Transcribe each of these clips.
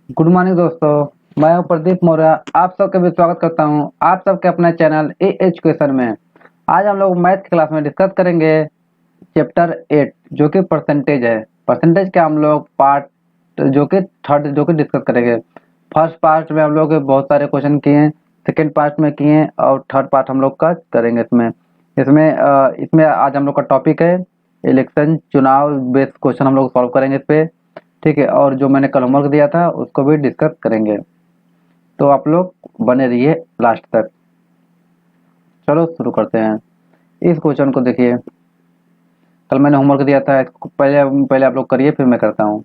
Good morning दोस्तों। मैं हूं प्रदीप मौर्य। आप सबका भी स्वागत करता हूं आप सबके अपने चैनल ए एजुकेशन में। आज हम लोग मैथ क्लास में डिस्कस करेंगे चैप्टर 8 जो कि परसेंटेज है। परसेंटेज का हम लोग पार्ट जो कि थर्ड जो कि डिस्कस करेंगे। फर्स्ट पार्ट में हम लोग बहुत सारे क्वेश्चन किए हैं, सेकेंड पार्ट में किए हैं और थर्ड पार्ट हम लोग का करेंगे। इसमें आज हम लोग का टॉपिक है इलेक्शन, चुनाव बेस्ड क्वेश्चन हम लोग सॉल्व करेंगे इस पे। ठीक है, और जो मैंने कल होमवर्क दिया था उसको भी डिस्कस करेंगे, तो आप लोग बने रहिए लास्ट तक। चलो शुरू करते हैं। इस क्वेश्चन को देखिए, कल मैंने होमवर्क दिया था, इसको पहले पहले आप लोग करिए फिर मैं करता हूँ।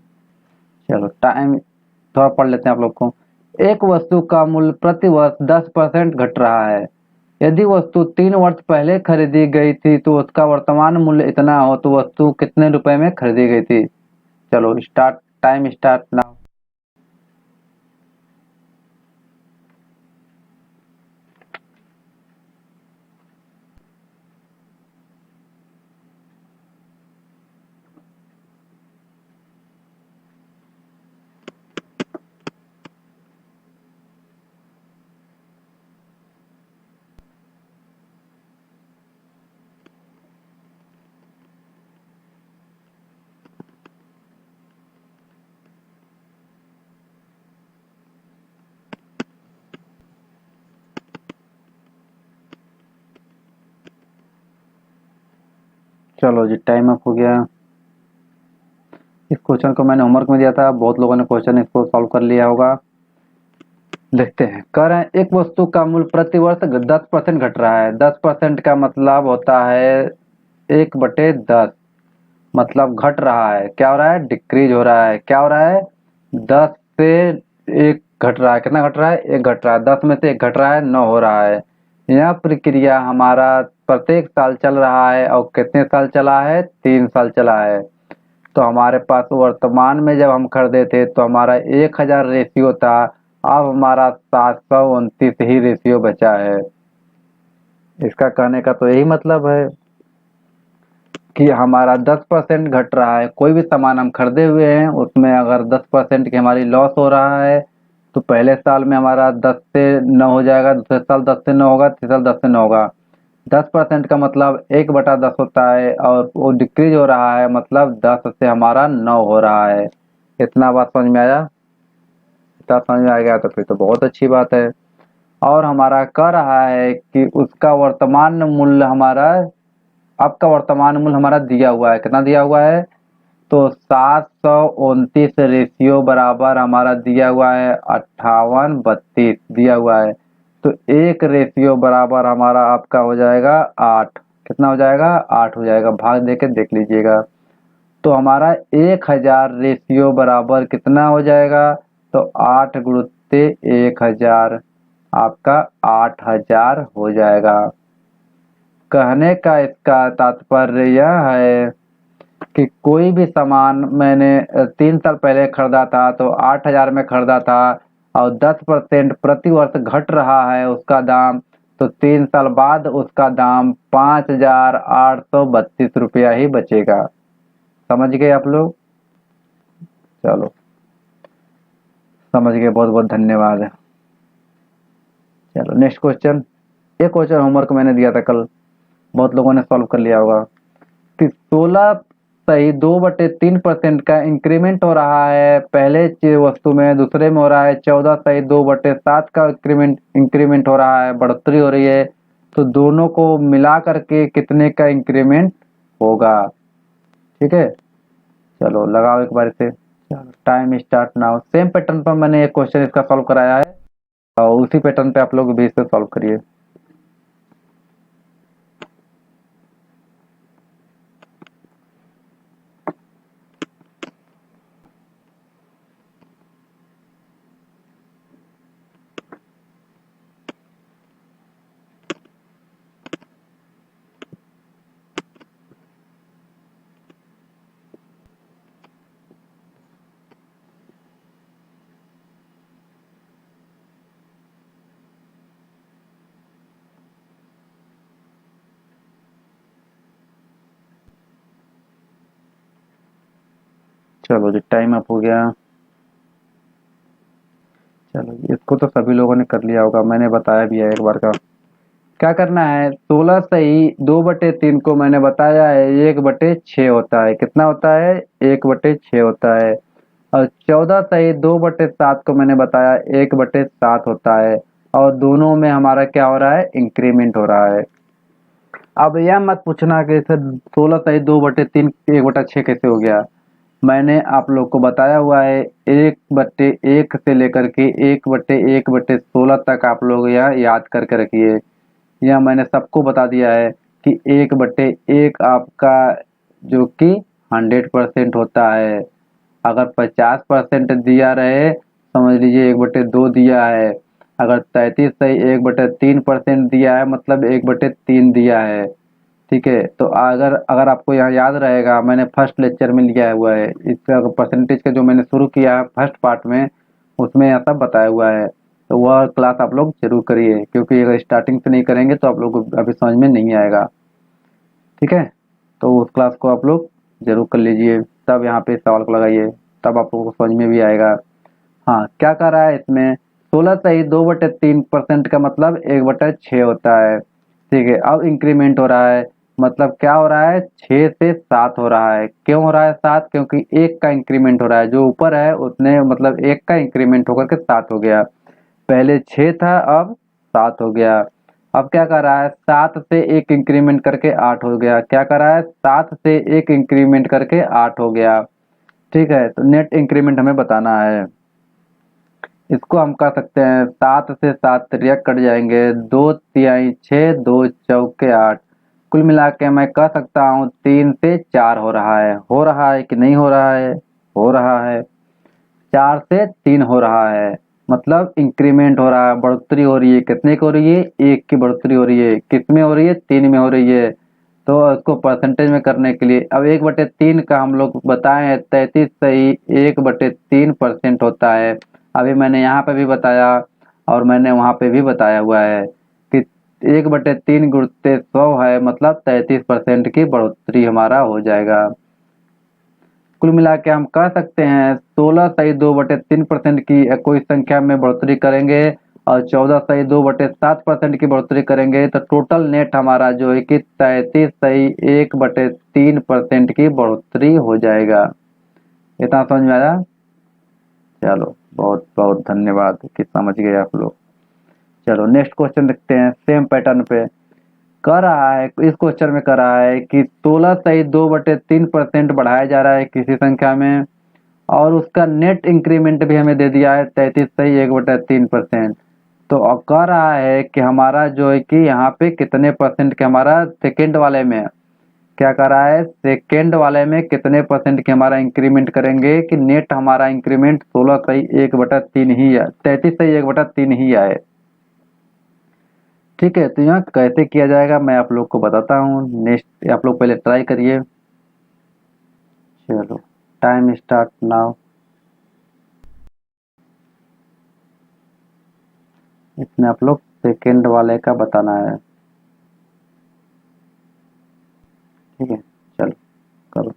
चलो टाइम थोड़ा पढ़ लेते हैं आप लोग को। एक वस्तु का मूल्य प्रति वर्ष 10% घट रहा है। यदि वस्तु 3 वर्ष पहले खरीदी गई थी तो उसका वर्तमान मूल्य इतना हो तो वस्तु कितने रुपए में खरीदी गई थी। चलो स्टार्ट, टाइम स्टार्ट नाउ। चलो जी टाइम अप हो गया। इस क्वेश्चन को मैंने होमवर्क में दिया था, बहुत लोगों ने क्वेश्चन इसको सॉल्व कर लिया होगा। देखते हैं, कह रहे हैं एक वस्तु का मूल्य प्रति वर्ष 10% घट रहा है। 10% का मतलब होता है 1/10, मतलब घट रहा है। क्या हो रहा है? डिक्रीज हो रहा है। क्या हो रहा है? 10 से 1 घट रहा है। कितना घट रहा है? 1 घट रहा है। 10 में से 1 घट रहा है, 9 हो रहा है। यह प्रक्रिया हमारा प्रत्येक साल चल रहा है और कितने साल चला है? 3 साल चला है। तो हमारे पास वर्तमान में जब हम खरीदे थे तो हमारा 1000 रेशियो था, अब हमारा 729 ही रेशियो बचा है। इसका कहने का तो यही मतलब है कि हमारा 10% घट रहा है। कोई भी सामान हम खरीदे हुए हैं उसमें अगर 10% की हमारी लॉस हो रहा है तो पहले साल में हमारा 10 से 9 हो जाएगा, दूसरे साल 10 से 9 होगा, तीसरे साल 10 से 9 होगा। 10% का मतलब 1/10 होता है और वो डिक्रीज हो रहा है, मतलब 10 से हमारा 9 हो रहा है। इतना बात समझ में आया? इतना समझ में आ गया तो फिर तो बहुत अच्छी बात है। और हमारा कह रहा है कि उसका वर्तमान मूल्य हमारा, आपका वर्तमान मूल्य हमारा दिया हुआ है। कितना दिया हुआ है? तो 729 रेशियो बराबर हमारा दिया हुआ है 5832 दिया हुआ है। तो 1 रेशियो बराबर हमारा आपका हो जाएगा 8। कितना हो जाएगा? 8 हो जाएगा। भाग देके देख लीजिएगा। तो हमारा 1000 रेशियो बराबर कितना हो जाएगा? तो 8 गुणुत्ते 1000, आपका 8000 हो जाएगा। कहने का इसका तात्पर्य यह है कि कोई भी सामान मैंने 3 साल पहले खरीदा था तो 8000 में खरीदा था और 10% प्रति वर्ष घट रहा है उसका दाम, तो 3 साल बाद उसका दाम 5832 रुपया ही बचेगा। समझ गए आप लोग? चलो समझ गए, बहुत बहुत धन्यवाद। चलो नेक्स्ट क्वेश्चन। एक क्वेश्चन होमवर्क मैंने दिया था कल, बहुत लोगों ने सॉल्व कर लिया होगा कि 16 सही 2/3% का इंक्रीमेंट हो रहा है पहले वस्तु में, दूसरे में हो रहा है 14 सही 2/7 का इंक्रीमेंट हो रहा है, बढ़ोतरी हो रही है। तो दोनों को मिला करके कितने का इंक्रीमेंट होगा? ठीक है, चलो लगाओ एक बार से। चलो time start now. Same pattern पर मैंने एक क्वेश्चन इसका सॉल्व कराया है और उसी पैटर्न पे आप लोग भी इसे सॉल्व करिए। चलो जी टाइम अप हो गया। चलो इसको तो सभी लोगों ने कर लिया होगा, मैंने बताया भी है एक बार का। क्या करना है, 16 सही 2/3 को मैंने बताया है 1/6 होता है। कितना होता है? 1/6 होता है। और 14 सही 2/7 को मैंने बताया 1/7 होता है। और दोनों में हमारा क्या हो रहा है? इंक्रीमेंट हो रहा है। अब यह मत पूछना कि सर 16 सही 2/3 1/6 कैसे हो गया। मैंने आप लोग को बताया हुआ है 1/1 से लेकर के 1/1/16 तक आप लोग यह याद करके रखिए। यह मैंने सबको बता दिया है कि 1/1 आपका जो कि 100% होता है। अगर 50% दिया रहे समझ लीजिए 1/2 दिया है। अगर 33 सही 1/3% दिया है मतलब 1/3 दिया है। ठीक है, तो अगर अगर आपको यहाँ याद रहेगा मैंने फर्स्ट लेक्चर में लिया हुआ है इसका परसेंटेज का, जो मैंने शुरू किया है फर्स्ट पार्ट में, उसमें यह सब बताया हुआ है। तो वह क्लास आप लोग जरूर करिए, क्योंकि अगर स्टार्टिंग से नहीं करेंगे तो आप लोग को अभी समझ में नहीं आएगा। ठीक है, तो उस क्लास को आप लोग जरूर कर लीजिए, तब यहाँ पे सवाल को लगाइए, तब आप लोगों को समझ में भी आएगा। हाँ, क्या कर रहा है इसमें? 16 सही 2/3% का मतलब 1/6 होता है। ठीक है, अब इंक्रीमेंट हो रहा है, मतलब क्या हो रहा है? 6 से 7 हो रहा है। क्यों हो रहा है 7? क्योंकि 1 का इंक्रीमेंट हो रहा है, जो ऊपर है उसने मतलब 1 का इंक्रीमेंट होकर के 7 हो गया। पहले 6 था, अब 7 हो गया। अब क्या कर रहा है? 7 से 1 इंक्रीमेंट करके 8 हो गया। क्या कर रहा है? 7 से 1 इंक्रीमेंट करके 8 हो गया। ठीक है, तो नेट इंक्रीमेंट हमें बताना है। इसको हम कर सकते हैं 7 से 7 त्रिया कट जाएंगे, 2 तिहाई 6, 2 चौके 8। कुल मिला के मैं कह सकता हूँ 3 से 4 हो रहा है। हो रहा है कि नहीं हो रहा है? हो रहा है। 4 से 3 हो रहा है, मतलब इंक्रीमेंट हो रहा है, बढ़ोतरी हो रही है। कितने की हो रही है? 1 की बढ़ोतरी हो रही है। किस में हो रही है? 3 में हो रही है। तो इसको परसेंटेज में करने के लिए अब 1/3 का हम लोग बताए हैं 33 सही 1/3% होता है। अभी मैंने यहाँ पे भी बताया और मैंने वहाँ पे भी बताया हुआ है कि 1/3 गुणते 100 है, मतलब 33% की बढ़ोतरी हमारा हो जाएगा। कुल मिला के हम कह सकते हैं 16 सही 2/3% की कोई संख्या में बढ़ोतरी करेंगे और 14 सही 2/7% की बढ़ोतरी करेंगे तो टोटल नेट हमारा जो है कि 33 सही 1/3% की बढ़ोतरी हो जाएगा। इतना समझ में आया? चलो, बहुत बहुत धन्यवाद कि समझ गए आप लोग। चलो नेक्स्ट क्वेश्चन देखते हैं, सेम पैटर्न पे कर रहा है। इस क्वेश्चन में कर रहा है कि 16 सही 2/3% बढ़ाया जा रहा है किसी संख्या में, और उसका नेट इंक्रीमेंट भी हमें दे दिया है 33 सही 1/3%। तो अब कह रहा है कि हमारा जो है कि यहाँ पे कितने परसेंट के हमारा सेकेंड वाले में, क्या कर रहा है? सेकेंड वाले में कितने परसेंट के हमारा इंक्रीमेंट करेंगे कि नेट हमारा इंक्रीमेंट 16 सही 1/3 ही है, 33 सही 1/3 ही आए। ठीक है, तो यहाँ कैसे किया जाएगा मैं आप लोग को बताता हूँ। नेक्स्ट आप लोग पहले ट्राई करिए। चलो, टाइम स्टार्ट नाउ। इसमें आप लोग सेकेंड वाले का बताना है। ठीक है, चलो करो।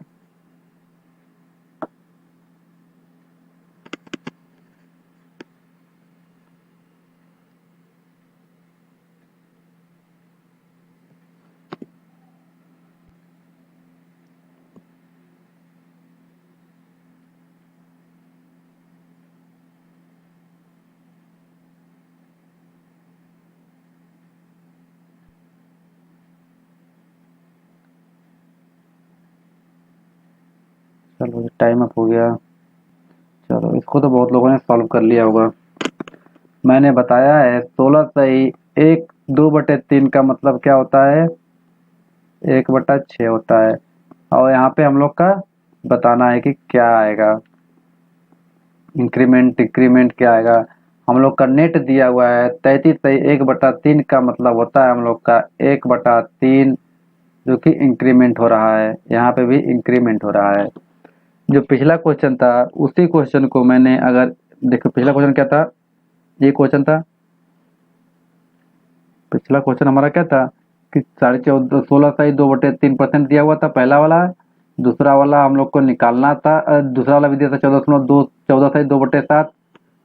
चलो टाइम अप हो गया। चलो इसको तो बहुत लोगों ने सॉल्व कर लिया होगा। मैंने बताया है 16 सही 2/3 का मतलब क्या होता है? 1/6 होता है। और यहाँ पे हम लोग का बताना है कि क्या आएगा, इंक्रीमेंट डिक्रीमेंट क्या आएगा। हम लोग का नेट दिया हुआ है 33 सही 1/3 का मतलब होता है हम लोग का 1/3, जो कि इंक्रीमेंट हो रहा है। यहाँ पे भी इंक्रीमेंट हो रहा है। जो पिछला क्वेश्चन था उसी क्वेश्चन को मैंने अगर देखो, पिछला क्वेश्चन क्या था? ये क्वेश्चन था, पिछला क्वेश्चन हमारा क्या था कि 14.5 16 सही 2/3% दिया हुआ था पहला वाला। दूसरा वाला हम लोग को निकालना था, दूसरा वाला भी दिया था 14.2 14 सही 2/7।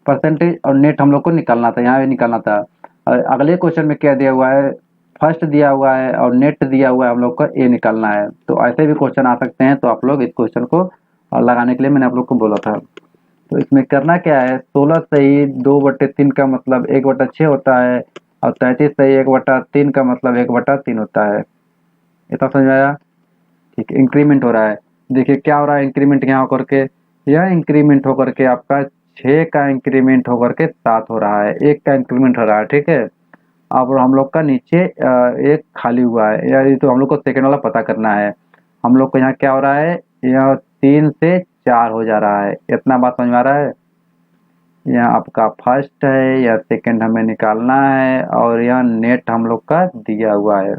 परसेंटेज और नेट हम लोग को निकालना था, यहाँ भी निकालना था। और अगले क्वेश्चन में क्या दिया हुआ है, फर्स्ट दिया हुआ है और नेट दिया हुआ है, हम लोग को ए निकालना है। तो ऐसे भी क्वेश्चन आ सकते हैं, तो आप लोग इस क्वेश्चन को लगाने के लिए मैंने आप लोग को बोला था। तो इसमें करना क्या है, 16 सही 2/3 का मतलब 1/6 होता है, और 33 सही 1/3 का मतलब 1/3 होता है। इतना समझ में आया? ठीक, इंक्रीमेंट हो रहा है। देखिए क्या हो रहा है, इंक्रीमेंट यहाँ होकर के, यह इंक्रीमेंट होकर के आपका 6 का इंक्रीमेंट होकर के 7 हो रहा है, 1 का इंक्रीमेंट हो रहा है। ठीक है, अब हम लोग का नीचे एक खाली हुआ है, या तो हम लोग को सेकंड वाला पता करना है। हम लोग को यहाँ क्या हो रहा है, यह 3 से 4 हो जा रहा है। इतना बात समझ में आ रहा है? यह आपका फर्स्ट है या सेकंड हमें निकालना है, और यह नेट हम लोग का दिया हुआ है।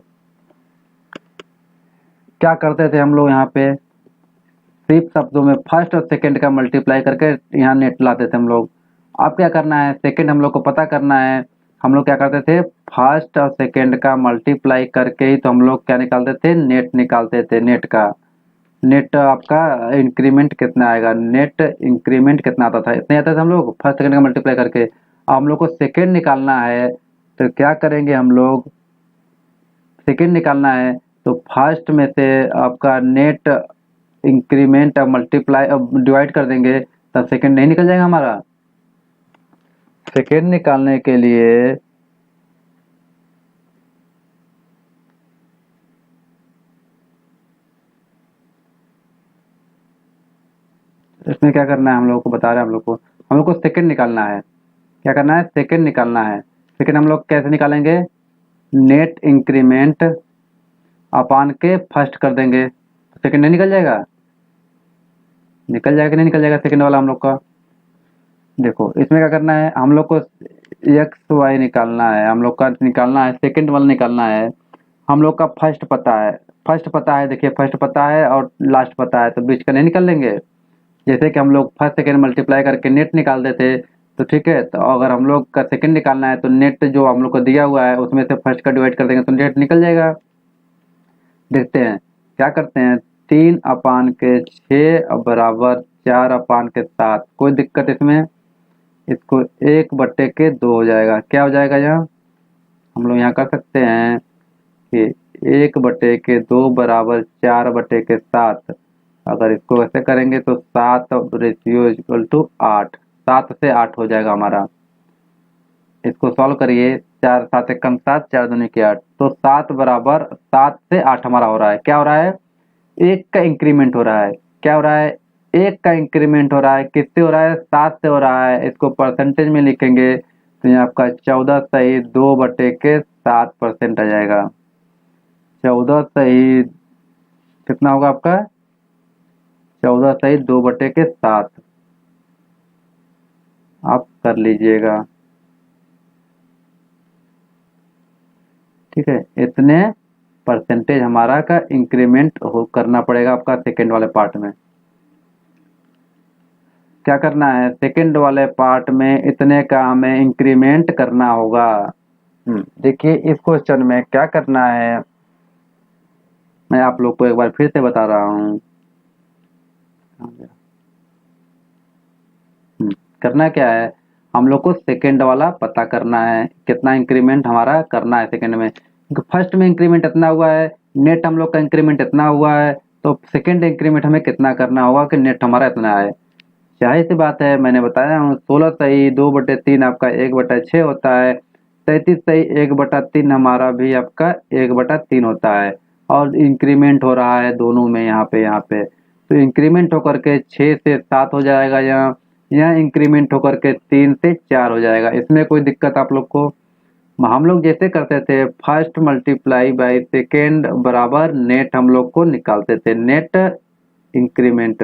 क्या करते थे हम लोग यहाँ पे, सिर्फ शब्दों में फर्स्ट और सेकंड का मल्टीप्लाई करके यहाँ नेट लाते थे हम लोग। अब क्या करना है, सेकंड हम लोग को पता करना है। हम लोग क्या करते थे, फर्स्ट और सेकंड का मल्टीप्लाई करके ही तो हम लोग क्या निकालते थे, नेट निकालते थे। नेट का, नेट आपका इंक्रीमेंट कितना आएगा, नेट इंक्रीमेंट कितना आता था, इतने आता था हम लोग फर्स्ट सेकंड का मल्टीप्लाई करके। अब हम लोग को सेकंड निकालना है, तो क्या करेंगे हम लोग, सेकंड निकालना है तो फर्स्ट में से आपका नेट इंक्रीमेंट अब मल्टीप्लाई अब डिवाइड कर देंगे, तब सेकंड नहीं निकल जाएगा हमारा। सेकंड निकालने के लिए इसमें क्या करना है, हम लोग को बता रहे हैं, हम लोग को सेकंड निकालना है। क्या करना है, सेकंड निकालना है। सेकंड हम लोग कैसे निकालेंगे, नेट इंक्रीमेंट अपान के फर्स्ट कर देंगे, तो सेकंड नहीं निकल जाएगा, निकल जाएगा कि नहीं निकल जाएगा सेकंड वाला हम लोग का। देखो इसमें क्या करना है, हम लोग को एक्स वाई निकालना है, हम लोग का निकालना है, सेकंड वाला निकालना है। हम लोग का फर्स्ट पता है, फर्स्ट पता है, देखिए फर्स्ट पता है और लास्ट पता है, तो बीच का नहीं निकाल लेंगे। जैसे कि हम लोग फर्स्ट सेकंड मल्टीप्लाई करके नेट निकाल देते, तो ठीक है, तो अगर हम लोग का सेकंड निकालना है तो नेट जो हम लोग को दिया हुआ है उसमें से फर्स्ट का डिवाइड कर देंगे तो नेट निकल जाएगा। देखते हैं क्या करते हैं, 3/6 बराबर 4/7, कोई दिक्कत इसमें, इसको 1/2 हो जाएगा। क्या हो जाएगा, यहाँ हम लोग यहाँ कर सकते हैं कि 1/2 बराबर 4/7। अगर इसको ऐसे करेंगे तो 7 रेशियो इक्वल टू 8, 7 से 8 हो जाएगा हमारा। इसको सॉल्व करिए, 4 7 कम 7, 4 दूनी के 8, तो 7 बराबर 7 से 8 हमारा हो रहा है। क्या हो रहा है, एक का इंक्रीमेंट हो रहा है। क्या हो रहा है, एक का इंक्रीमेंट हो रहा है, किससे हो रहा है, 7 से हो रहा है। इसको परसेंटेज में लिखेंगे तो ये आपका 14 सही 2/7% आ जाएगा। 14 सही कितना होगा आपका, 14 सही 2/7, आप कर लीजिएगा। ठीक है, इतने परसेंटेज हमारा का इंक्रीमेंट हो करना पड़ेगा आपका सेकंड वाले पार्ट में। क्या करना है, सेकंड वाले पार्ट में इतने का हमें इंक्रीमेंट करना होगा। देखिए इस क्वेश्चन में क्या करना है, मैं आप लोग को एक बार फिर से बता रहा हूँ। करना क्या है, हम लोग को सेकंड वाला पता करना है, कितना इंक्रीमेंट हमारा करना है सेकंड में। फर्स्ट में इंक्रीमेंट इतना हुआ है, नेट हम लोग का इंक्रीमेंट इतना हुआ है, तो सेकंड इंक्रीमेंट हमें कितना करना होगा कि नेट हमारा इतना आए। जाहिर सी बात है, मैंने बताया हूँ 16 सही 2/3 आपका 1/6 होता है, 33 सही 1/3 हमारा भी आपका 1/3 होता है, और इंक्रीमेंट हो रहा है दोनों में, यहाँ पे तो इंक्रीमेंट होकर के 6 से 7 हो जाएगा, यहाँ इंक्रीमेंट होकर के 3 से 4 हो जाएगा। इसमें कोई दिक्कत आप लोग को, हम लोग जैसे करते थे फर्स्ट मल्टीप्लाई बाय सेकेंड बराबर नेट हम लोग को निकालते थे, नेट इंक्रीमेंट।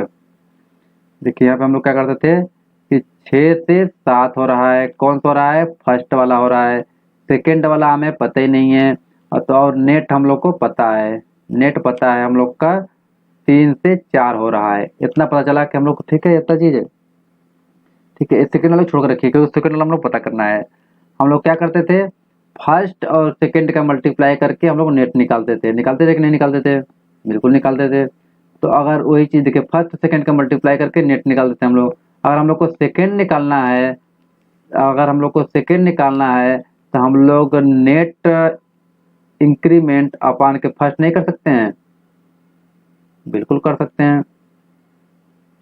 देखिए यहाँ पे हम लोग क्या करते थे कि 6 से 7 हो रहा है, कौन सा हो रहा है, फर्स्ट वाला हो रहा है, सेकेंड वाला हमें पता ही नहीं है। और नेट हम लोग को पता है, नेट पता है हम लोग का 3 से 4 हो रहा है। इतना पता चला कि हम लोग को, ठीक है, इतना चीज है। ठीक है, सेकेंड वाला छोड़ कर रखिए क्योंकि सेकेंड वाला हम लोग पता करना है। हम लोग क्या करते थे, फर्स्ट और सेकेंड का मल्टीप्लाई करके हम लोग नेट निकालते थे कि नहीं निकालते थे, बिल्कुल निकालते थे। तो अगर वही चीज देखिए, फर्स्ट सेकेंड का मल्टीप्लाई करके नेट निकाल देते हैं हम लोग। अगर हम लोग को सेकेंड निकालना है, अगर हम लोग को सेकेंड निकालना है तो हम लोग नेट इंक्रीमेंट अपान के फर्स्ट नहीं कर सकते हैं? बिल्कुल कर सकते हैं।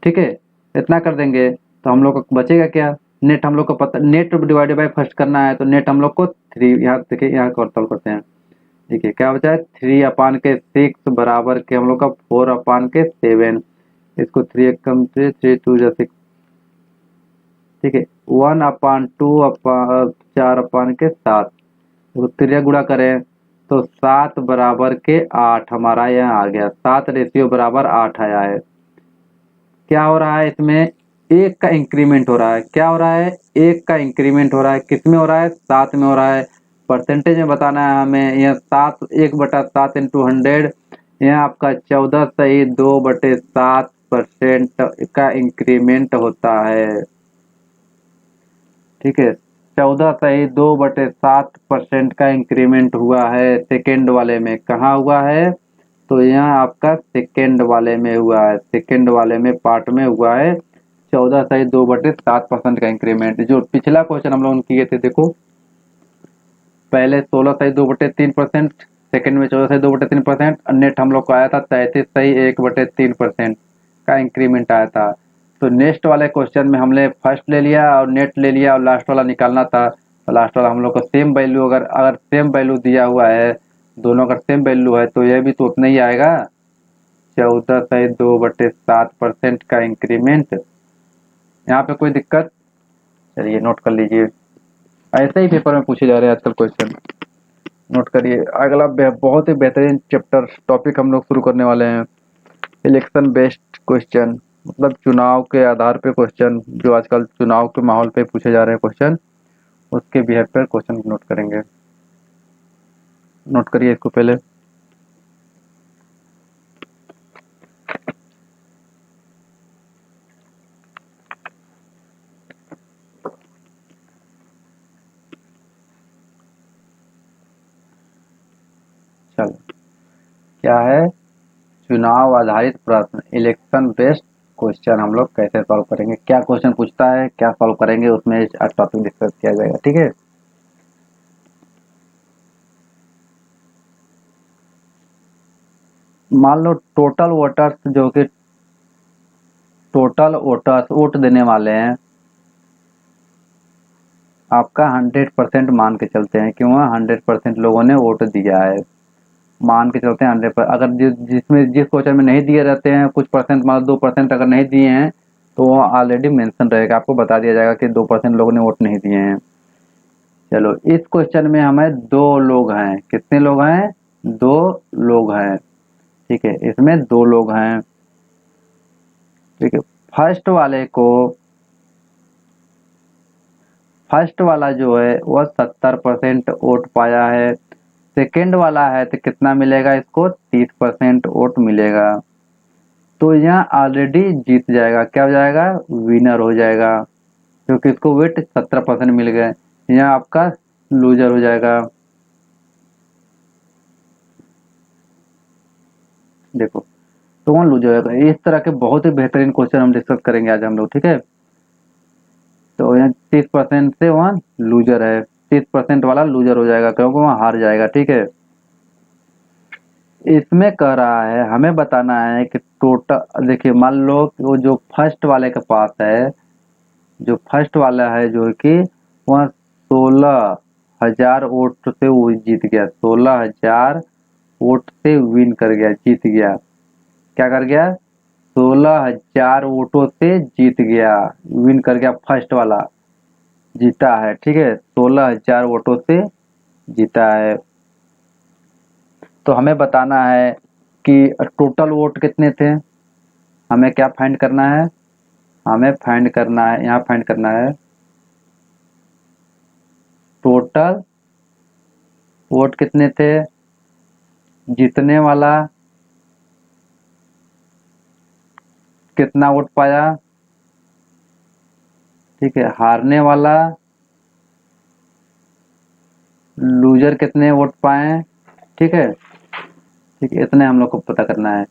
ठीक है, इतना कर देंगे तो हम लोग को बचेगा क्या? नेट हम लोग को पता, नेट डिवाइडेड बाय फर्स्ट करना है तो नेट हम लोग को 3, यहाँ देखिए यहाँ सॉल्व करते हैं। देखिए क्या बचा है, 3/6 बराबर के हम लोग का 4/7। इसको 3 एक कम से 3 2 जा 6। ठीक है, 1/2 4/7। तो त्रिया गुणा करें तो 7 बराबर के 8 हमारा यहाँ आ गया। 7 रेशियो बराबर 8 आया है। क्या हो रहा है इसमें? एक का इंक्रीमेंट हो रहा है। क्या हो रहा है? एक का इंक्रीमेंट हो रहा है। किस में हो रहा है? 7 में हो रहा है। परसेंटेज में बताना है हमें। यह 7 1/7 इंटू 100, यह आपका 14/2/7% का इंक्रीमेंट होता है। ठीक है, 14/2/7% का इंक्रीमेंट हुआ है सेकेंड वाले में। कहाँ हुआ है? तो यहाँ आपका सेकेंड वाले में हुआ है। सेकेंड वाले में पार्ट में हुआ है 14/2/7% का इंक्रीमेंट। जो पिछला क्वेश्चन हम लोग किए थे, देखो पहले 16/2/3%, सेकेंड में 14/2/3%, और नेट हम लोग को आया था 33/1/3% का इंक्रीमेंट आया था। तो नेक्स्ट वाले क्वेश्चन में हमने फर्स्ट ले लिया और नेट ले लिया और लास्ट वाला निकालना था। तो लास्ट वाला हम लोग को सेम वैल्यू, अगर सेम वैल्यू दिया हुआ है, दोनों का सेम वैल्यू है, तो यह भी तो उतना ही आएगा, 14/2/7% का इंक्रीमेंट। यहाँ पे कोई दिक्कत? चलिए नोट कर लीजिए। ऐसे ही पेपर में पूछे जा रहे हैं आजकल क्वेश्चन, नोट करिए। अगला बहुत ही बेहतरीन चैप्टर टॉपिक हम लोग शुरू करने वाले हैं, इलेक्शन बेस्ड क्वेश्चन, मतलब चुनाव के आधार पे क्वेश्चन, जो आजकल चुनाव के माहौल पे पूछे जा रहे हैं क्वेश्चन, उसके बिहेव पर क्वेश्चन नोट करेंगे। नोट करिए इसको पहले। चलो, क्या है? चुनाव आधारित प्रश्न, इलेक्शन बेस्ड क्वेश्चन हम लोग कैसे सॉल्व करेंगे, क्या क्वेश्चन पूछता है, क्या सॉल्व करेंगे, उसमें टॉपिक डिस्कस किया जाएगा। ठीक है, मान लो टोटल वोटर्स, जो कि टोटल वोटर्स वोट देने वाले हैं आपका 100% मान के चलते हैं, क्यों? 100% लोगों ने वोट दिया है, मान के चलते हैं 100%। अगर जिस क्वेश्चन में नहीं दिए रहते हैं, कुछ परसेंट, मतलब 2% अगर नहीं दिए हैं, तो वो ऑलरेडी मेंशन रहेगा, आपको बता दिया जाएगा कि 2% लोगों ने वोट नहीं दिए हैं। चलो, इस क्वेश्चन में हमें 2 लोग हैं। कितने लोग हैं? 2 लोग हैं। ठीक है, इसमें 2 लोग हैं। ठीक है, फर्स्ट वाला जो है वह 70% वोट पाया है। सेकेंड वाला है तो कितना मिलेगा इसको? 30% वोट मिलेगा। तो यहाँ ऑलरेडी जीत जाएगा। क्या हो जाएगा? विनर हो जाएगा, क्योंकि इसको वेट 70% मिल गए। यहाँ आपका लूजर हो जाएगा। देखो, तो वहाँ लूजर हो जाएगा। इस तरह के बहुत ही बेहतरीन क्वेश्चन हम डिस्कस करेंगे आज हम लोग। ठीक है, तो यहाँ 30% से वहाँ लूजर है, 30% वाला लूजर हो जाएगा, क्योंकि वहाँ हार जाएगा। ठीक है, इसमें कह रहा है हमें बताना है कि टोटल, देखिए मान लो कि वो जो फर्स्ट वाले के पास है, जो फर्स्ट वाला है, जो कि वह 16,000 वोट से वो जीत गया, 16,000 वोट से विन कर गया, जीत गया। क्या कर गया? 16,000 वोटों से जीत गया, विन कर गया, फर्स्ट वाला जीता है। ठीक है, 16,000 वोटों से जीता है। तो हमें बताना है कि टोटल वोट कितने थे। हमें क्या फाइंड करना है? हमें फाइंड करना है, यहाँ फाइंड करना है टोटल वोट कितने थे। जीतने वाला कितना वोट पाया। ठीक है, हारने वाला, लूजर कितने वोट पाए। ठीक है, ठीक है, इतने हम लोग को पता करना है।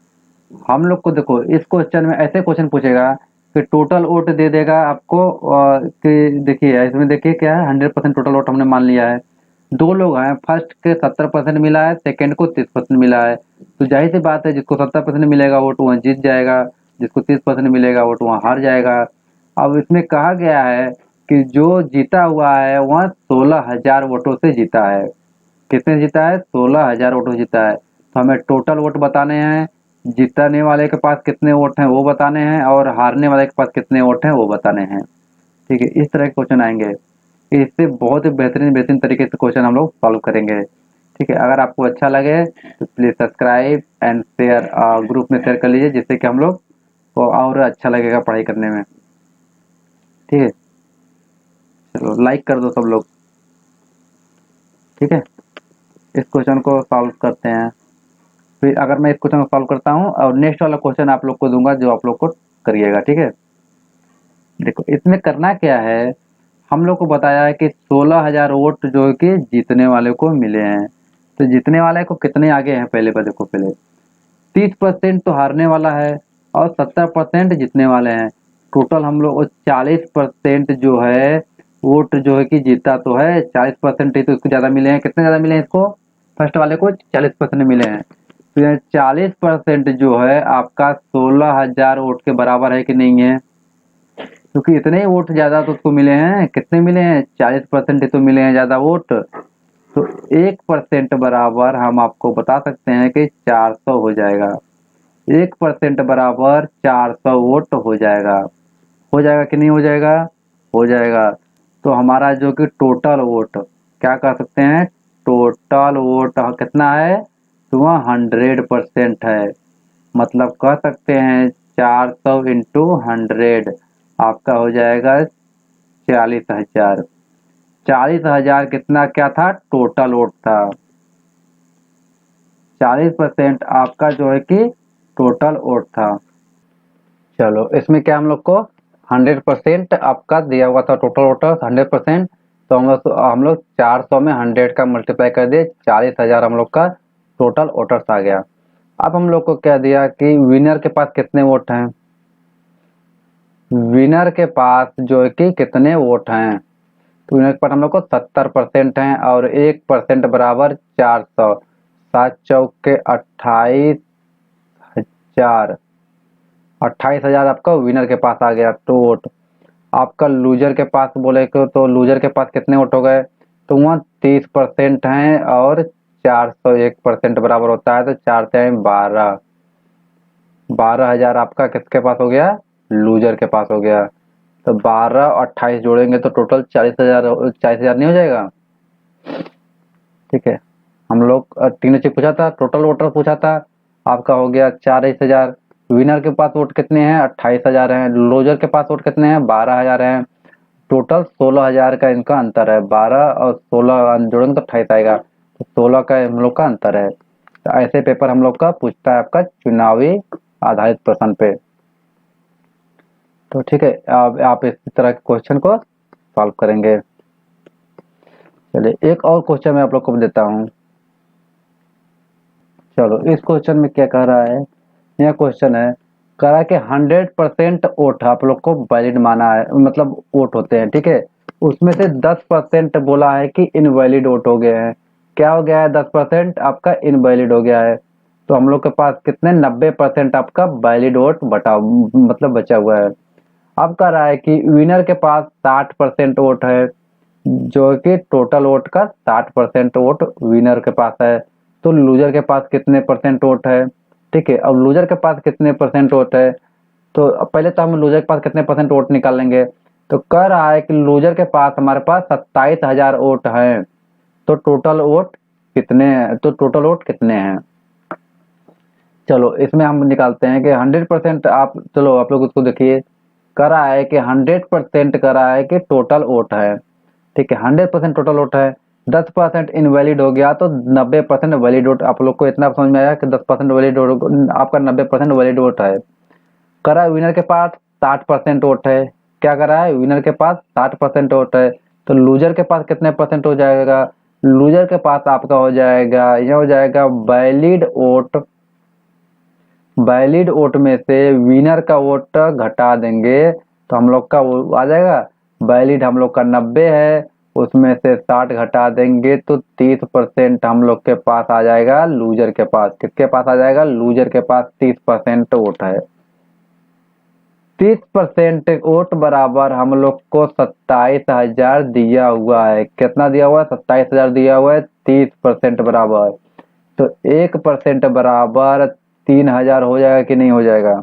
हम लोग को देखो, इस क्वेश्चन में ऐसे क्वेश्चन पूछेगा फिर टोटल वोट दे देगा आपको कि देखिए इसमें देखिए क्या है 100% टोटल वोट हमने मान लिया है। दो लोग हैं, फर्स्ट के 70% मिला है, सेकंड को 30% मिला है। तो जाहिर सी बात है जिसको 70% मिलेगा वोट वहाँ जीत जाएगा, जिसको 30% मिलेगा वोट वहाँ हार जाएगा। अब इसमें कहा गया है कि जो जीता हुआ है वह 16,000 वोटों से जीता है। कितने जीता है? 16,000 वोटों से जीता है। तो हमें टोटल वोट बताने हैं, जीतने वाले के पास कितने वोट हैं वो बताने हैं, और हारने वाले के पास कितने वोट हैं वो बताने हैं। ठीक है, इस तरह के क्वेश्चन आएंगे। इससे बहुत ही बेहतरीन बेहतरीन तरीके से क्वेश्चन हम लोग सॉल्व करेंगे। ठीक है, अगर आपको अच्छा लगे तो please subscribe and share, group में शेयर कर लीजिए, जिससे कि हम लोग को और अच्छा लगेगा पढ़ाई करने में। ठीक है, चलो लाइक कर दो सब लोग। ठीक है, इस क्वेश्चन को सॉल्व करते हैं। फिर अगर मैं इस क्वेश्चन को सॉल्व करता हूँ और नेक्स्ट वाला क्वेश्चन आप लोग को दूंगा जो आप लोग को करिएगा। ठीक है, देखो इसमें करना क्या है, हम लोग को बताया है कि 16,000 वोट जो है कि जीतने वाले को मिले हैं। तो जीतने वाले को कितने आगे हैं पहले पर देखो, पहले 30% तो हारने वाला है और 70% जीतने वाले हैं। टोटल हम लोग 40% जो है वोट जो है कि जीता तो है, 40% ही तो इसको ज़्यादा मिले हैं। कितने ज़्यादा मिले हैं इसको? फर्स्ट वाले को 40% मिले हैं। तो ये 40% जो है आपका 16,000 वोट के बराबर है कि नहीं है? क्योंकि इतने ही वोट ज़्यादा तो उसको मिले हैं। कितने मिले हैं? 40% ही तो मिले हैं ज़्यादा वोट। तो 1% बराबर हम आपको बता सकते हैं कि 400 हो जाएगा। 1% बराबर 400 वोट हो जाएगा। हो जाएगा कि नहीं हो जाएगा? हो जाएगा। तो हमारा जो कि टोटल वोट क्या कह सकते हैं? टोटल वोट कितना है? तो वह 100% है। मतलब कह सकते हैं 400 इंटू 100 आपका हो जाएगा 40,000। 40,000 कितना क्या था? टोटल वोट था। 40% आपका जो है कि टोटल वोट था। चलो इसमें क्या हम लोग को 100% आपका दिया हुआ था, टोटल वोटर 100%। तो हम लोग 400 में 100 का मल्टीप्लाई कर दिए, 40,000 हम लोग का टोटल वोटर्स आ गया। अब हम लोग को क्या दिया कि विनर के पास कितने वोट हैं। विनर के पास जो है कि कितने वोट हैं, तो विनर के पास हम लोग को 70% हैं और 1% बराबर 400। 7 चौके 28,000। 28,000 आपका विनर के पास आ गया तो वोट। आपका लूजर के पास बोले तो लूजर के पास कितने वोट हो गए, तो वहाँ 30% हैं और 400 1% बराबर होता है, तो 4 से 12। 12,000 आपका किसके पास हो गया? लूजर के पास हो गया। तो 12 और 28 जोड़ेंगे तो टोटल 40,000, 40,000 नहीं हो जाएगा? ठीक है, हम लोग तीनों चीज पूछा था, टोटल वोटर पूछा था, आपका हो गया 40,000। विनर के पास वोट कितने हैं? 28,000 हैं। लूजर के पास वोट कितने हैं? 12,000 हैं। टोटल 16,000 का इनका अंतर है। 12 और 16 जोड़ेंगे तो 28 आएगा, तो 16 का हम लोग का अंतर है। तो ऐसे पेपर हम लोग का पूछता है आपका चुनावी आधारित प्रश्न पे। तो ठीक है, अब आप इस तरह के क्वेश्चन को सॉल्व करेंगे। चलिए एक और क्वेश्चन मैं आप लोग को देता हूँ। चलो इस क्वेश्चन में क्या कह रहा है, यह क्वेश्चन है कह रहा है कि 100% वोट आप लोग को वैलिड माना है, मतलब वोट होते हैं। ठीक है, उसमें से 10% बोला है कि इनवैलिड वोट हो गए हैं। क्या हो गया है? 10% आपका इनवैलिड हो गया है। तो हम लोग के पास कितने 90% आपका वैलिड वोट मतलब बचा हुआ है। अब कह रहा है कि विनर के पास 60% वोट है, जो कि टोटल वोट का 60% वोट विनर के पास है। तो लूजर के पास कितने परसेंट वोट है? ठीक है, अब लूजर के पास कितने परसेंट वोट है, तो पहले तो हम लूजर के पास कितने परसेंट वोट निकाल लेंगे। तो कह रहा है कि लूजर के पास हमारे पास 27,000 वोट हैं। तो टोटल वोट कितने हैं? तो टोटल वोट कितने हैं? चलो इसमें हम निकालते हैं कि 100% आप, चलो आप लोग उसको देखिए, कह रहा है कि 100% कह रहा है कि टोटल वोट है। ठीक है, 100% टोटल वोट है। 10% इनवैलिड हो गया तो 90% वैलिड वोट। आप लोग को इतना समझ में आया कि 10% वैलिड वोट आपका 90% वैलिड वोट है। करा विनर के पास 60% वोट है। क्या करा है? विनर के पास 60% वोट है। तो लूजर के पास कितने परसेंट हो जाएगा? लूजर के पास आपका हो जाएगा, यह हो जाएगा वैलिड वोट। वैलिड वोट में से विनर का वोट घटा देंगे तो हम लोग का वो आ जाएगा। वैलिड हम लोग का 90 है, उसमें से 60 घटा देंगे तो 30% हम लोग के पास आ जाएगा लूजर के पास। किसके पास आ जाएगा? लूजर के पास 30% वोट है। 30% वोट बराबर हम लोग को 27,000 दिया हुआ है। कितना दिया हुआ है? 27,000 दिया हुआ है। 30% बराबर तो 1% बराबर 3,000 हो जाएगा कि नहीं हो जाएगा?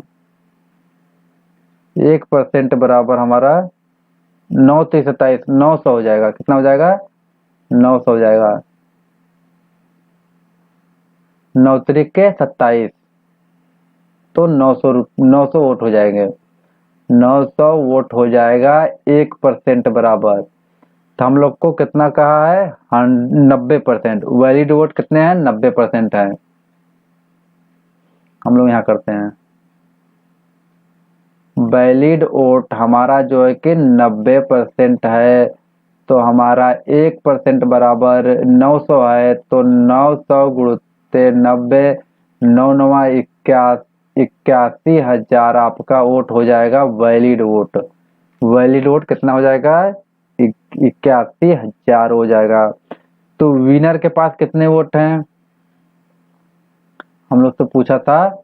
1% बराबर हमारा 9 × 900 हो जाएगा। कितना हो जाएगा? 900 हो जाएगा। 9 त्रिके 27 तो 900 वोट हो जाएंगे। 900 वोट हो जाएगा 1% बराबर। तो हम लोग को कितना कहा है? 90%। वैलिड वोट कितने हैं? 90% है। हम लोग यहाँ करते हैं वैलिड वोट हमारा जो है कि 90% है, तो हमारा 1% बराबर 900 है, तो 900 गुणते 90, 9×9 81,000 आपका वोट हो जाएगा वैलिड वोट। वैलिड वोट कितना हो जाएगा? 81,000 हो जाएगा। तो विनर के पास कितने वोट हैं? हम लोग तो पूछा था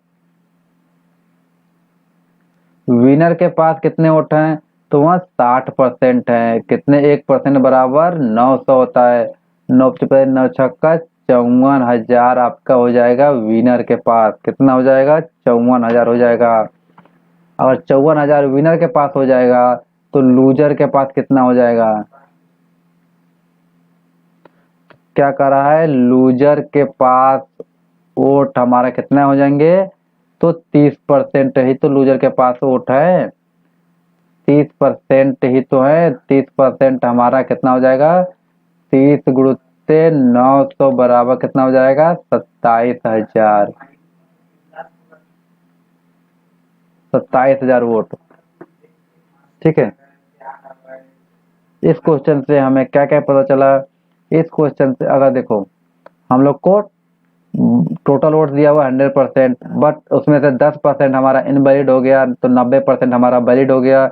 विनर के पास कितने वोट हैं, तो वहाँ 60% है। कितने? 1% बराबर 900 होता है। 9×9 = 54,000 आपका हो जाएगा विनर के पास। कितना हो जाएगा? 54,000 हो जाएगा। अगर 54,000 विनर के पास हो जाएगा तो लूजर के पास कितना हो जाएगा? क्या कर रहा है? लूजर के पास वोट हमारा कितना हो जाएंगे? तो 30% ही तो लूजर के पास वोट है। 30% ही तो है। 30% हमारा कितना हो जाएगा? 30 × 900 बराबर कितना हो जाएगा? 27,000। 27,000 वोट। ठीक है। इस क्वेश्चन से हमें क्या क्या पता चला? इस क्वेश्चन से अगर देखो हम लोग को टोटल वोट दिया हुआ 100%, बट उसमें से 10% हमारा इनवैलिड हो गया, तो 90% हमारा वैलिड हो गया।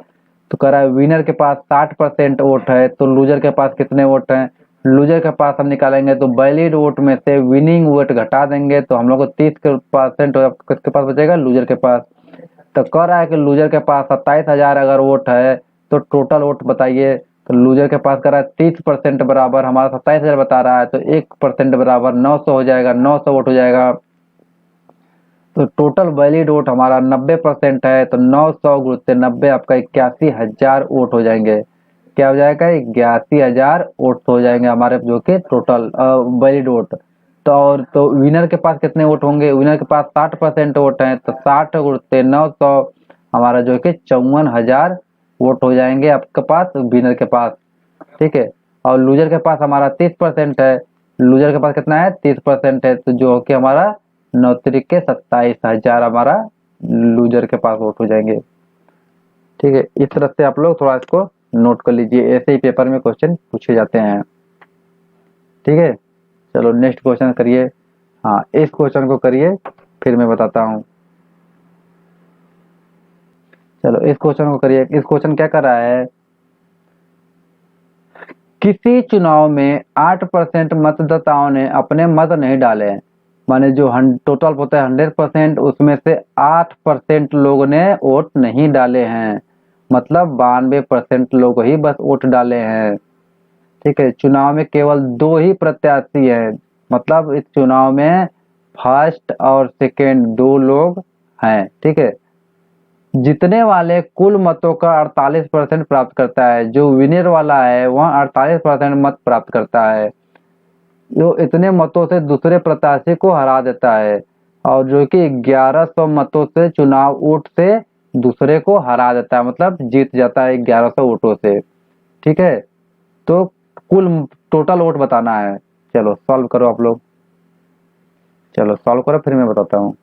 तो कह रहा है विनर के पास 60% वोट है, तो लूजर के पास कितने वोट हैं? लूजर के पास हम निकालेंगे तो वैलिड वोट में से विनिंग वोट घटा देंगे तो हम लोग को 30% किसके पास बचेगा? लूजर के पास। तो कह रहा है कि लूजर के पास 27,000 अगर वोट है तो टोटल वोट बताइए। तो लूजर के पास कर रहा है 30% बराबर हमारा 27,000 बता रहा है, तो 1% बराबर 900 हो जाएगा। 900 वोट हो जाएगा। तो टोटल वैलिड वोट हमारा 90% है, तो 900 × 90 आपका 81,000 वोट हो जाएंगे। क्या हो जाएगा? 81,000 वोट हो जाएंगे हमारे जो कि टोटल वैलिड वोट। तो और तो विनर के पास कितने वोट होंगे? विनर के पास 60% वोट हैं, तो 60 × 900 हमारा जो कि 54,000 वोट हो जाएंगे आपके पास विनर के पास। ठीक है। और लूजर के पास हमारा 30% है। लूजर के पास कितना है? 30% है, तो जो कि हमारा 9 त्रिके 27,000 हमारा लूजर के पास वोट हो जाएंगे। ठीक है। इस तरह से आप लोग थोड़ा इसको नोट कर लीजिए, ऐसे ही पेपर में क्वेश्चन पूछे जाते हैं। ठीक है। चलो नेक्स्ट क्वेश्चन करिए। हाँ, इस क्वेश्चन को करिए, फिर मैं बताता हूँ। चलो इस क्वेश्चन को करिए। इस क्वेश्चन क्या कर रहा है? किसी चुनाव में 8% मतदाताओं ने अपने मत नहीं डाले। माने जो टोटल होता है 100%, उसमें से 8% लोगों ने वोट नहीं डाले हैं। मतलब 92% लोग ही बस वोट डाले हैं। ठीक है। चुनाव में केवल 2 ही प्रत्याशी हैं। मतलब इस चुनाव में फर्स्ट और सेकेंड 2 लोग हैं। ठीक है। जीतने वाले कुल मतों का 48% प्राप्त करता है। जो विनर वाला है वह 48% मत प्राप्त करता है। जो इतने मतों से दूसरे प्रत्याशी को हरा देता है, और जो कि 1100 मतों से चुनाव वोट से दूसरे को हरा देता है, मतलब जीत जाता है 1100 वोटों से। ठीक है। तो कुल टोटल वोट बताना है। चलो सॉल्व करो आप लोग। चलो सॉल्व करो, फिर मैं बताता हूँ।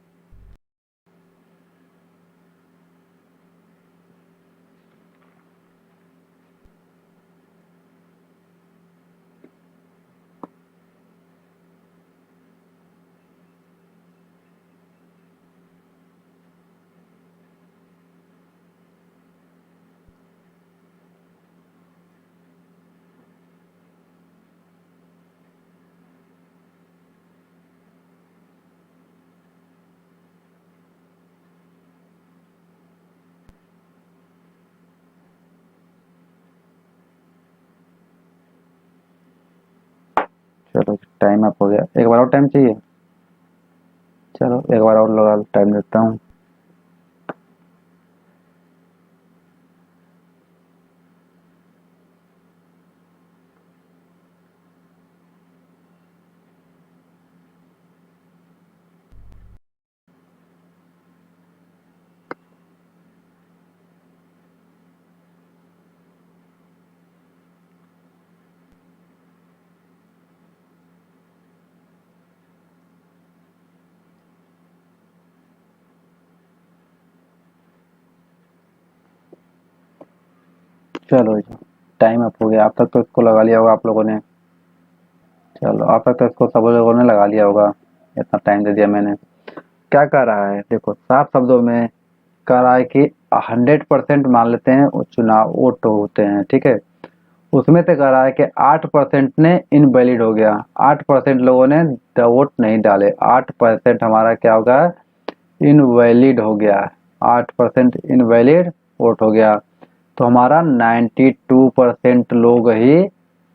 टाइम अप हो गया। एक बार और टाइम चाहिए, चलो एक बार और लगा टाइम देता हूँ। चलो जी, टाइम अप हो गया। अब तक तो इसको लगा लिया होगा आप लोगों ने। चलो अब तक तो इसको सब लोगों ने लगा लिया होगा, इतना टाइम दे दिया मैंने। क्या कह रहा है देखो, साफ शब्दों में कह रहा है कि 100% मान लेते हैं वो चुनाव वोट होते हैं, ठीक है। उसमें से कह रहा है कि 8% ने इनवैलिड हो गया, 8% लोगों ने वोट नहीं डाले, 8% हमारा क्या होगा, इनवैलिड हो गया। 8% इनवैलिड वोट हो गया, तो हमारा 92% लोग ही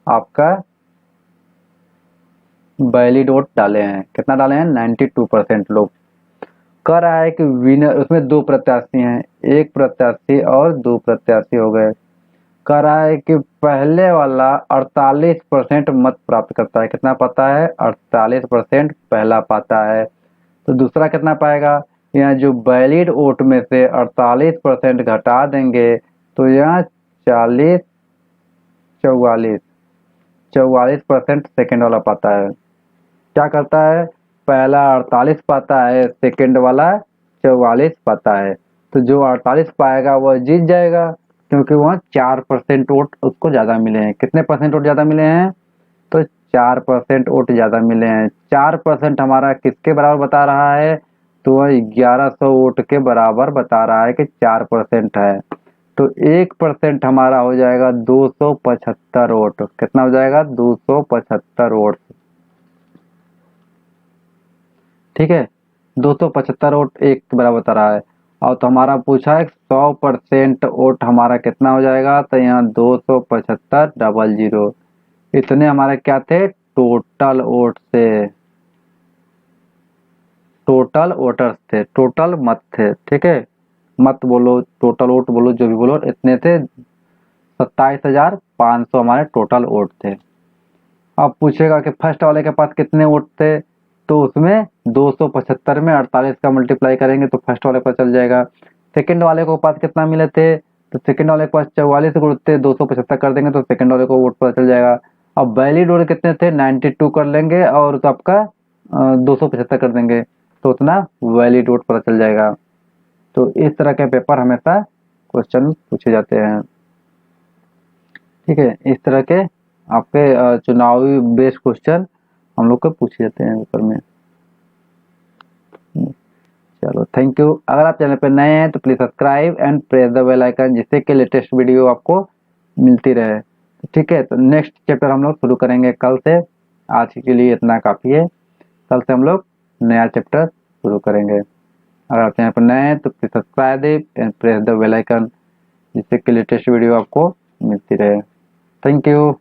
आपका वैलिड वोट डाले हैं। कितना डाले हैं, 92% लोग। कह रहा है कि विनर, उसमें दो प्रत्याशी हैं, एक प्रत्याशी और दो प्रत्याशी हो गए। कह रहा है कि पहले वाला 48% मत प्राप्त करता है। कितना पाता है, 48% पहला पाता है। तो दूसरा कितना पाएगा, यहाँ जो वैलिड वोट में से 48% घटा देंगे तो यहाँ 40 44 44% सेकेंड वाला पाता है। क्या करता है, पहला 48 पाता है, सेकेंड वाला 44 पाता है। तो जो 48 पाएगा वह जीत जाएगा, क्योंकि वह 4% वोट उसको ज़्यादा मिले हैं। कितने परसेंट वोट ज़्यादा मिले हैं, तो 4% वोट ज़्यादा मिले हैं। 4% हमारा किसके बराबर बता रहा है, तो वह 1100 वोट के बराबर बता रहा है कि 4% है। तो 1% हमारा हो जाएगा 275 वोट। कितना हो जाएगा, 275 वोट, ठीक है। 275 वोट एक के बराबर बता रहा है। और तो हमारा पूछा है 100% वोट हमारा कितना हो जाएगा, तो यहाँ 275 डबल जीरो, इतने हमारे क्या थे, टोटल वोट से, टोटल वोटर्स थे, टोटल मत थे, ठीक है। मत बोलो, टोटल वोट बोलो, जो भी बोलो, इतने थे। 27,500 हमारे टोटल वोट थे। अब पूछेगा कि फर्स्ट वाले के पास कितने वोट थे, तो उसमें 275 में 48 का मल्टीप्लाई करेंगे तो फर्स्ट वाले पर चल जाएगा। सेकंड वाले को पास कितना मिले थे, तो सेकंड वाले के पास 44 वोट थे, 275 कर देंगे तो सेकंड वाले को वोट पता चल जाएगा। अब वैलिड वोट कितने थे, 92 कर लेंगे और तो आपका 275 कर देंगे तो उतना वैलिड वोट पता चल जाएगा। तो इस तरह के पेपर हमेशा क्वेश्चन पूछे जाते हैं, ठीक है। इस तरह के आपके चुनावी बेस्ड क्वेश्चन हम लोग को पूछे जाते हैं पेपर में। चलो थैंक यू। अगर आप चैनल पर नए हैं तो please subscribe and press the bell icon, जिससे कि लेटेस्ट वीडियो आपको मिलती रहे, ठीक है। तो नेक्स्ट चैप्टर हम लोग शुरू करेंगे कल से। आज के लिए इतना काफ़ी है, कल से हम लोग नया चैप्टर शुरू करेंगे। अगर आप चैनल पर नए हैं तो please subscribe and press the bell icon, जिससे कि लेटेस्ट वीडियो आपको मिलती रहे। Thank you.